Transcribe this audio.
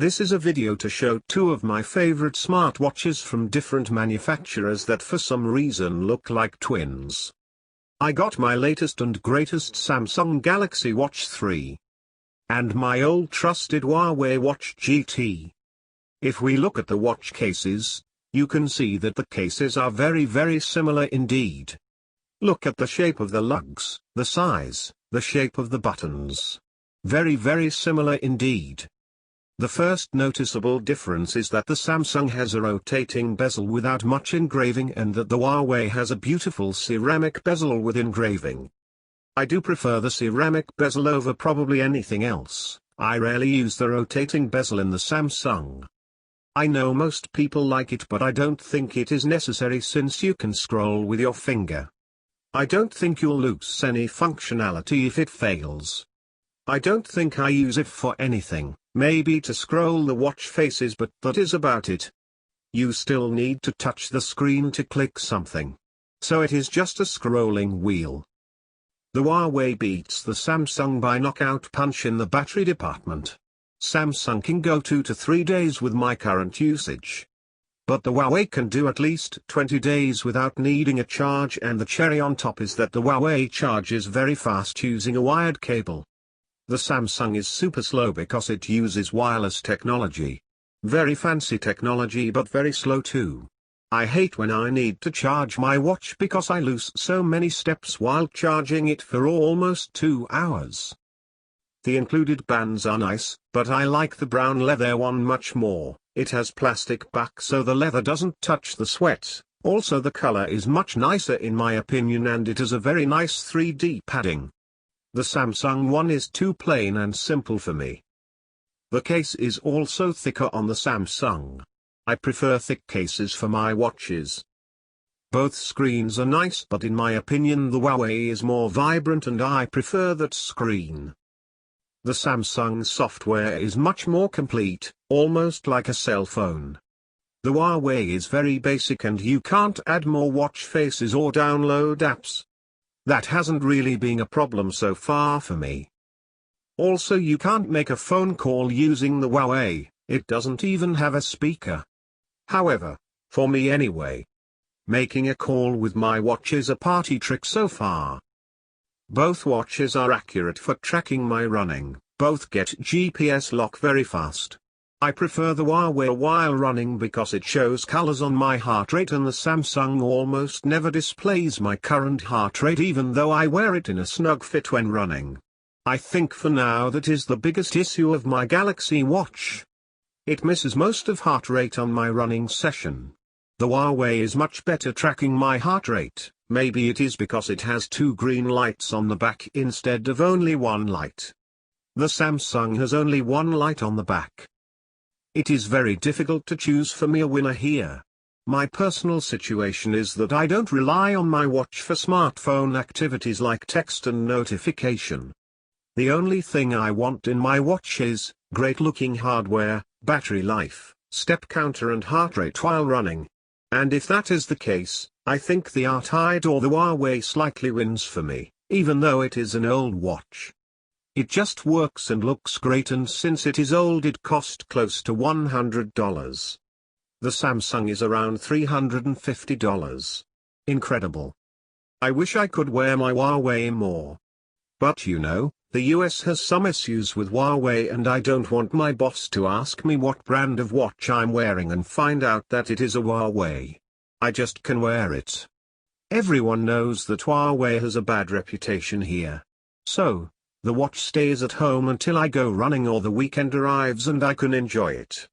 This is a video to show two of my favorite smartwatches from different manufacturers that for some reason look like twins. I got my latest and greatest Samsung Galaxy Watch 3. And my old trusted Huawei Watch GT. If we look at the watch cases, you can see that the cases are very similar indeed. Look at the shape of the lugs, the size, the shape of the buttons. Very similar indeed. The first noticeable difference is that the Samsung has a rotating bezel without much engraving and that the Huawei has a beautiful ceramic bezel with engraving. I do prefer the ceramic bezel over probably anything else. I rarely use the rotating bezel in the Samsung. I know most people like it, but I don't think it is necessary since you can scroll with your finger. I don't think you'll lose any functionality if it fails. I don't think I use it for anything, maybe to scroll the watch faces, but that is about it. You still need to touch the screen to click something. So it is just a scrolling wheel. The Huawei beats the Samsung by knockout punch in the battery department. Samsung can go 2 to 3 days with my current usage. But the Huawei can do at least 20 days without needing a charge, and the cherry on top is that the Huawei charges very fast using a wired cable. The Samsung is super slow because it uses wireless technology. Very fancy technology but very slow too. I hate when I need to charge my watch because I lose so many steps while charging it for almost 2 hours. The included bands are nice, but I like the brown leather one much more. It has plastic back so the leather doesn't touch the sweat. Also the color is much nicer in my opinion, and it has a very nice 3D padding. The Samsung one is too plain and simple for me. The case is also thicker on the Samsung. I prefer thick cases for my watches. Both screens are nice, but in my opinion the Huawei is more vibrant and I prefer that screen. The Samsung software is much more complete, almost like a cell phone. The Huawei is very basic and you can't add more watch faces or download apps. That hasn't really been a problem so far for me. Also, you can't make a phone call using the Huawei, it doesn't even have a speaker. However, for me anyway, making a call with my watch is a party trick so far. Both watches are accurate for tracking my running, both get GPS lock very fast. I prefer the Huawei while running because it shows colors on my heart rate, and the Samsung almost never displays my current heart rate even though I wear it in a snug fit when running. I think for now that is the biggest issue of my Galaxy Watch. It misses most of heart rate on my running session. The Huawei is much better tracking my heart rate. Maybe it is because it has 2 green lights on the back instead of only 1 light. The Samsung has only 1 light on the back. It is very difficult to choose for me a winner here. My personal situation is that I don't rely on my watch for smartphone activities like text and notification. The only thing I want in my watch is great looking hardware, battery life, step counter and heart rate while running. And if that is the case, I think the R-Tide or the Huawei slightly wins for me, even though it is an old watch. It just works and looks great, and since it is old it cost close to $100. The Samsung is around $350. Incredible. I wish I could wear my Huawei more. But you know, the US has some issues with Huawei and I don't want my boss to ask me what brand of watch I'm wearing and find out that it is a Huawei. I just can wear it. Everyone knows that Huawei has a bad reputation here. So, the watch stays at home until I go running or the weekend arrives and I can enjoy it.